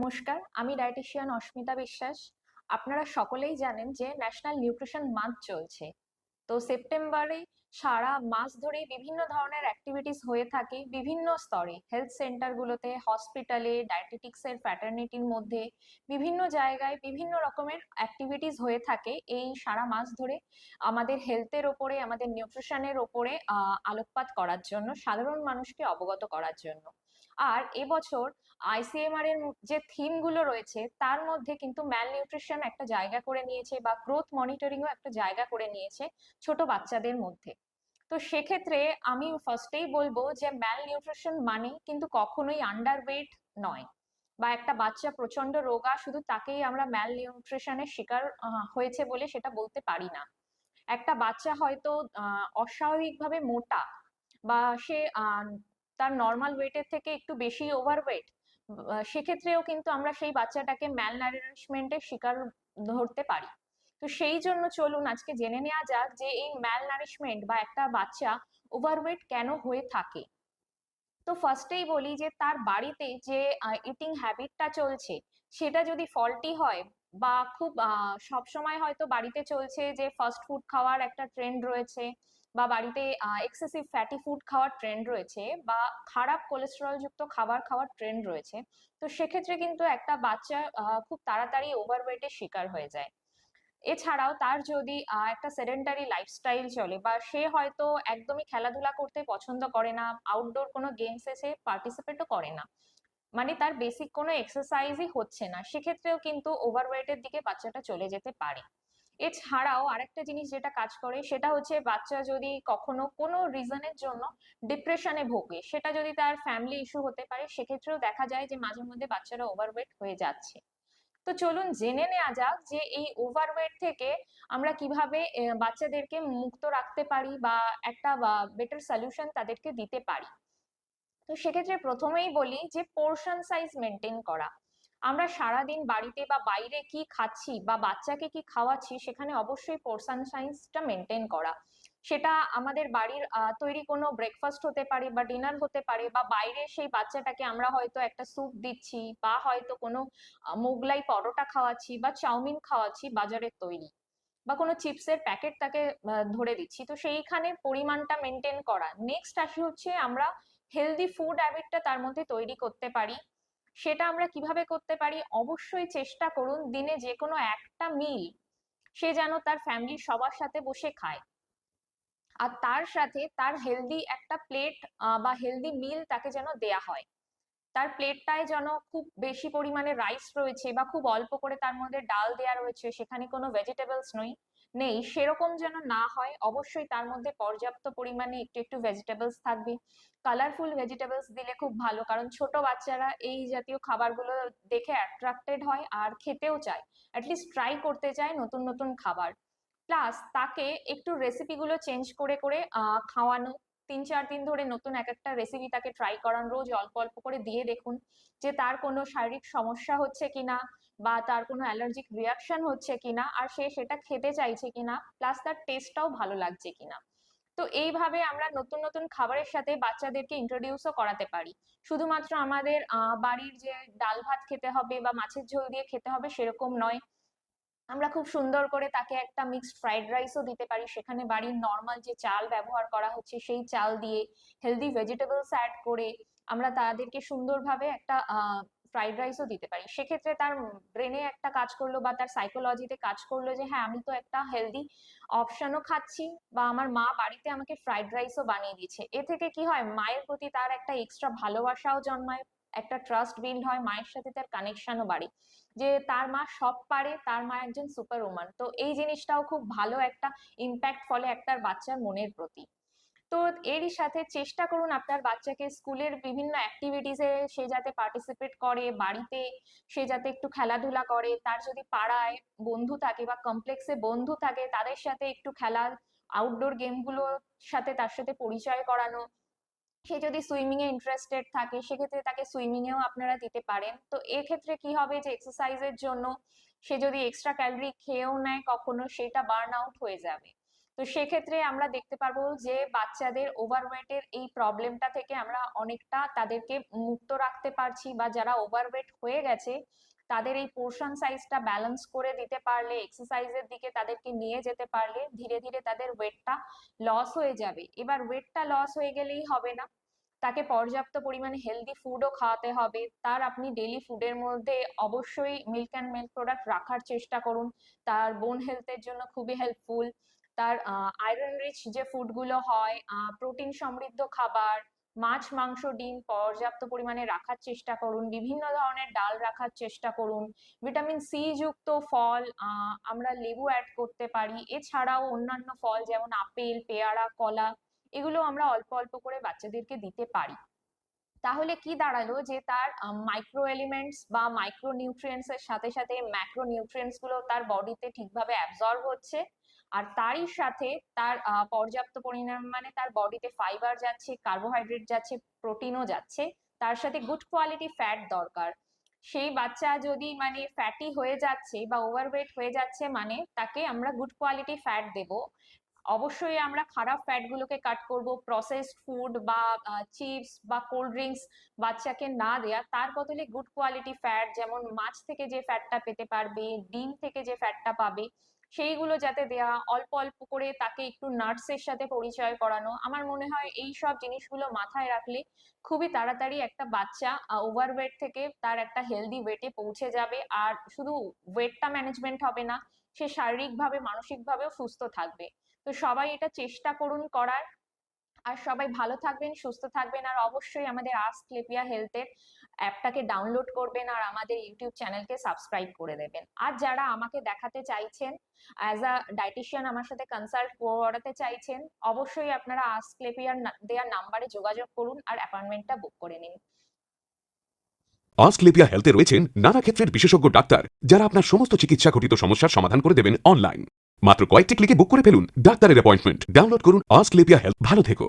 নমস্কার, আমি ডায়েটিশিয়ান অস্মিতা বিশ্বাস। আপনারা সকলেই জানেন যে ন্যাশনাল নিউট্রিশন মান্থ চলছে। তো সেপ্টেম্বরে সারা মাস ধরেই বিভিন্ন ধরনের অ্যাক্টিভিটিস হয়ে থাকে বিভিন্ন স্তরে, হেলথ সেন্টারগুলোতে, হসপিটালে, ডায়েটেটিক্সের ফ্র্যাটার্নিটির মধ্যে বিভিন্ন জায়গায় বিভিন্ন রকমের অ্যাক্টিভিটিস হয়ে থাকে এই সারা মাস ধরে আমাদের হেলথের ওপরে, আমাদের নিউট্রিশনের ওপরে আলোকপাত করার জন্য, সাধারণ মানুষকে অবগত করার জন্য। আর এবছর আইসিএমআর এর যে থিম গুলো রয়েছে তার মধ্যে কিন্তু ম্যাল নিউট্রিশন একটা জায়গা করে নিয়েছে বা গ্রোথ মনিটরিংও একটা জায়গা করে নিয়েছে ছোট বাচ্চাদের মধ্যে। তো সেক্ষেত্রে আমি ফার্স্টেই বলবো যে ম্যাল নিউট্রিশন মানে কিন্তু কখনোই আন্ডার ওয়েট নয়, বা একটা বাচ্চা প্রচন্ড রোগা শুধু তাকেই আমরা ম্যাল নিউট্রিশনের শিকার হয়েছে বলে সেটা বলতে পারি না। একটা বাচ্চা হয়তো অস্বাভাবিকভাবে মোটা, বা সে তার নর্মাল ওয়েটের থেকে একটু বেশি ওভারওয়েট, সেক্ষেত্রেও কিন্তু আমরা সেই বাচ্চাটাকে ম্যাল নারিশমেন্টের শিকার ধরতে পারি। তো সেই জন্য চলুন আজকে জেনে নেওয়া যাক যে এই ম্যাল নারিশমেন্ট বা একটা বাচ্চা ওভারওয়েট কেন হয়ে থাকে। তো ফার্স্টেই বলি যে তার বাড়িতে যে ইটিং হ্যাবিটটা চলছে সেটা যদি ফল্টি হয়, বা খুব সব সময় হয়তো বাড়িতে চলছে যে ফাস্ট ফুড খাওয়ার একটা ট্রেন্ড রয়েছে, বা বাড়িতে এক্সেসিভ ফ্যাটি ফুড খাওয়ার ট্রেন্ড রয়েছে, বা খারাপ কোলেস্টেরল যুক্ত খাবার খাওয়ার ট্রেন্ড রয়েছে, তো সেক্ষেত্রে কিন্তু একটা বাচ্চা খুব তাড়াতাড়ি ওভারওয়েটের শিকার হয়ে যায়। এছাড়াও তার যদি একটা সেডেন্টারি লাইফস্টাইল চলে, বা সে হয়তো একদমই খেলাধুলা করতে পছন্দ করে না, আউটডোর কোনো গেমসে সে পার্টিসিপেটও করে না, মানে তার বেসিক কোনো এক্সারসাইজই হচ্ছে না, সেক্ষেত্রেও কিন্তু ওভারওয়েটের দিকে বাচ্চাটা চলে যেতে পারে। এছাড়াও আরেকটা জিনিস যেটা কাজ করে সেটা হচ্ছে বাচ্চা যদি কখনো কোনো রিজনের জন্য ডিপ্রেশনে ভোগে, সেটা যদি তার ফ্যামিলি ইস্যু হতে পারে, সেক্ষেত্রেও দেখা যায় যে মাঝে মধ্যে বাচ্চারা ওভারওয়েট হয়ে যাচ্ছে। তো চলুন জেনে নেওয়া যাক যে এই ওভারওয়েট থেকে আমরা কিভাবে বাচ্চাদেরকে মুক্ত রাখতে পারি, বা একটা বেটার সলিউশন তাদেরকে দিতে পারি। তো সেক্ষেত্রে প্রথমেই বলি যে পোর্শন সাইজ মেনটেন করা। আমরা সারাদিন বাড়িতে বা বাইরে কি খাচ্ছি বা বাচ্চাকে কি খাওয়াচ্ছি সেখানে অবশ্যই পোর্শন সাইজটা মেনটেন করা। সেটা আমাদের বাড়ির তৈরি কোনো ব্রেকফাস্ট হতে পারে বা ডিনার হতে পারে, বা বাইরে সেই বাচ্চাটাকে আমরা হয়তো একটা স্যুপ দিচ্ছি, বা হয়তো কোনো মোগলাই পরোটা খাওয়াচ্ছি বা চাউমিন খাওয়াচ্ছি বাজারের তৈরি, বা কোনো চিপসের প্যাকেট তাকে ধরে দিচ্ছি, তো সেইখানে পরিমাণটা মেনটেন করা। নেক্সট আসি হচ্ছে আমরা হেলদি ফুড হ্যাবিটটা তার মধ্যে তৈরি করতে পারি। সেটা আমরা কিভাবে করতে পারি, অবশ্যই চেষ্টা করুন দিনে যে কোনো একটা মিল সে যেন তার ফ্যামিলির সবার সাথে বসে খায়, আর তার সাথে তার হেলদি একটা প্লেট বা হেলদি মিল তাকে যেন দেয়া হয়। তার প্লেটটায় যেন খুব বেশি পরিমাণে রাইস রয়েছে বা খুব অল্প করে তার মধ্যে ডাল দেয়া রয়েছে, সেখানে কোনো ভেজিটেবলস নেই, সেরকম যেন না হয়। অবশ্যই তার মধ্যে পর্যাপ্ত পরিমাণে একটু একটু ভেজিটেবলস থাকবে। কালারফুল ভেজিটেবলস দিলে খুব ভালো, কারণ ছোট বাচ্চারা এই জাতীয় খাবারগুলো দেখে অ্যাট্রাক্টেড হয় আর খেতেও চায়, অ্যাটলিস্ট ট্রাই করতে চায় নতুন নতুন খাবার। প্লাস তাকে একটু রেসিপিগুলো চেঞ্জ করে করে খাওয়ানো, 3-4 দিন ধরে নতুন এক একটা রেসিপি তাকে ট্রাই করান, রোজ অল্প অল্প করে দিয়ে দেখুন যে তার কোনো শারীরিক সমস্যা হচ্ছে কিনা, বা তার কোনো অ্যালার্জিক রিয়াকশন হচ্ছে কিনা, আর সে সেটা খেতে চাইছে কিনা, প্লাস তার টেস্টটাও ভালো লাগছে কিনা। তো এইভাবে আমরা নতুন নতুন খাবারের সাথে বাচ্চাদেরকে ইন্ট্রোডিউসও করাতে পারি। শুধুমাত্র আমাদের বাড়ির যে ডাল ভাত খেতে হবে বা মাছের ঝোল দিয়ে খেতে হবে সেরকম নয়, আমরা খুব সুন্দর করে তাকে একটা মিক্সড ফ্রাইড রাইসও দিতে পারি, সেখানে বাড়ির নর্মাল যে চাল ব্যবহার করা হচ্ছে সেই চাল দিয়ে হেলদি ভেজিটেবলস অ্যাড করে আমরা তাদেরকে সুন্দরভাবে একটা ফ্রাইড রাইসও দিতে পারি। সেক্ষেত্রে তার ব্রেনে একটা কাজ করলো বা তার সাইকোলজিতে কাজ করলো যে হ্যাঁ, আমি তো একটা হেলদি অপশনও খাচ্ছি, বা আমার মা বাড়িতে আমাকে ফ্রাইড রাইসও বানিয়ে দিচ্ছে। এ থেকে কি হয়, মায়ের প্রতি তার একটা এক্সট্রা ভালোবাসাও জন্মায়, একটা ট্রাস্ট বিল্ড হয়, মায়ের সাথে তার কানেকশনও বাড়ে, যে তার মা সব পারে, তার মা একজন সুপার ওম্যান। তো এই জিনিসটাও খুব ভালো একটা ইম্প্যাক্ট ফলে একটা বাচ্চার মনের প্রতি। তো এরই সাথে চেষ্টা করুন আপনার বাচ্চাকে স্কুলের বিভিন্ন অ্যাক্টিভিটিসে সে যাতে পার্টিসিপেট করে, বাড়িতে সে যাতে একটু খেলাধুলা করে, তার যদি পাড়ায় বন্ধু থাকে বা কমপ্লেক্সে বন্ধু থাকে তাদের সাথে একটু খেলা, আউটডোর গেমগুলোর সাথে তার সাথে পরিচয় করানো। সে যদি সুইমিং এ ইন্টারেস্টেড থাকে সেক্ষেত্রে তাকে সুইমিং এও আপনারা দিতে পারেন। তো এক্ষেত্রে কি হবে যে এক্সারসাইজের জন্য সে যদি এক্সট্রা ক্যালোরি খেয়েও নেয় কখনো, সেটা বার্ন আউট হয়ে যাবে। তো সেক্ষেত্রে আমরা দেখতে পারবো যে বাচ্চাদের ওভারওয়েটের এই প্রবলেমটা থেকে আমরা অনেকটা তাদেরকে মুক্ত রাখতে পারছি, বা যারা ওভারওয়েট হয়ে গেছে তাদের এই পোর্শন সাইজটা ব্যালেন্স করে দিতে পারলে, এক্সারসাইজের দিকে তাদেরকে নিয়ে যেতে পারলে ধীরে ধীরে তাদের ওয়েটটা লস হয়ে যাবে। এবার ওয়েটটা লস হয়ে গেলেই হবে না, তাকে পর্যাপ্ত পরিমাণে হেলদি ফুডও খাওয়াতে হবে। তার আপনি ডেইলি ফুডের মধ্যে অবশ্যই মিল্ক অ্যান্ড মিল্ক প্রোডাক্ট রাখার চেষ্টা করুন, তার বোন হেলথের জন্য খুবই হেল্পফুল। তার আয়রন রিচ যে ফুডগুলো হয়, প্রোটিন সমৃদ্ধ খাবার, মাছ মাংস ডিম পর্যাপ্ত পরিমাণে রাখার চেষ্টা করুন, বিভিন্ন ধরনের ডাল রাখার চেষ্টা করুন, ভিটামিন সি যুক্ত ফল, আমরা লেবু অ্যাড করতে পারি, এছাড়াও অন্যান্য ফল যেমন আপেল, পেয়ারা, কলা, এগুলো আমরা অল্প অল্প করে বাচ্চাদেরকে দিতে পারি। তাহলে কি দাঁড়ালো যে তার মাইক্রো এলিমেন্টস বা মাইক্রো নিউট্রিয়েন্টস এর সাথে সাথে ম্যাক্রো নিউট্রিয়েন্টস গুলো তার বডিতে ঠিকভাবে অ্যাবজর্ব হচ্ছে, আর তারই সাথে তার পর্যাপ্ত পরিমাণে তার বডিতে ফাইবার যাচ্ছে, কার্বোহাইড্রেট যাচ্ছে, প্রোটিনও যাচ্ছে, তার সাথে গুড কোয়ালিটি ফ্যাট দরকার। সেই বাচ্চা যদি মানে ফ্যাটি হয়ে যাচ্ছে বা ওভারওয়েট হয়ে যাচ্ছে, মানে তাকে আমরা গুড কোয়ালিটি ফ্যাট দেব। অবশ্যই আমরা খারাপ ফ্যাট গুলোকে কাট করব, প্রসেসড ফুড বা চিপস বা কোল্ড ড্রিঙ্কস বাচ্চাকে না দেয়া, তার বদলে গুড কোয়ালিটি ফ্যাট যেমন মাছ থেকে যে ফ্যাটটা পেতে পারবে, ডিম থেকে যে ফ্যাটটা পাবে, সেইগুলো যাতে দেয়া, অল্প অল্প করে তাকে একটু নাটসের সাথে পরিচয় করানো। আমার মনে হয় এই সব জিনিসগুলো মাথায় রাখলে খুবই তাড়াতাড়ি একটা বাচ্চা ওভারওয়েট থেকে তার একটা হেলদি ওয়েটে পৌঁছে যাবে। আর শুধু ওয়েটটা ম্যানেজমেন্ট হবে না, সে শারীরিকভাবে মানসিকভাবেও সুস্থ থাকবে। তো সবাই এটা চেষ্টা করুন করার। আর সবাই ভালো থাকবেন, সুস্থ থাকবেন, আর অবশ্যই আমাদের আস্কলেপিয়া হেলথের অ্যাপটাকে ডাউনলোড করবেন আর আমাদের ইউটিউব চ্যানেলকে সাবস্ক্রাইব করে দেবেন। আর যারা আমাকে দেখাতে চাইছেন অ্যাজ আ ডায়েটিশিয়ান, আমার সাথে কনসাল্ট করাতে চাইছেন, অবশ্যই আপনারা আস্কলেপিয়ার দেওয়া নাম্বারে যোগাযোগ করুন আর অ্যাপয়েন্টমেন্টটা বুক করে নিন। আস্কলেপিয়া হেলথে রয়েছেন নানা ক্ষেত্রের বিশেষজ্ঞ ডাক্তার, যারা আপনার সমস্ত চিকিৎসা ঘটিত সমস্যার সমাধান করে দেবেন অনলাইন। মাত্র কয়েকটি ক্লিকে বুক করে ফেলুন ডাক্তারের অ্যাপয়েন্টমেন্ট। ডাউনলোড করুন আস্কলেপিয়া হেলথ। ভালো থেকো।